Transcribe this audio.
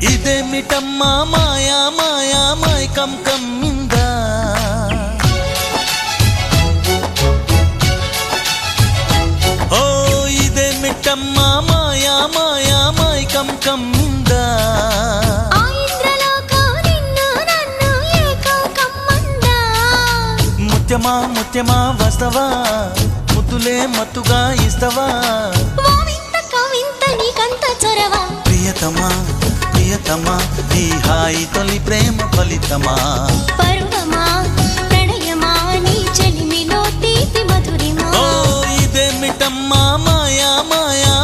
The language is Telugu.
ఇదేమిటమ్మా మాయా మాయా మైకం కమ్మిందా ఓ ఇదేమిటమ్మా మాయా మాయా మైకం కమ్మిందా ముత్యమా ముత్యమా వస్తవా ముద్దులే మత్తుగా ఇస్తవా ప్రియతమా ప్రియతమా ఈ హాయి తొలి ప్రేమ ఫలితమా పరువమా ప్రణయమా నీ చెలిమిలో తీపి మధురిమా ఓ ఇదేమిటమ్మా మాయా మాయా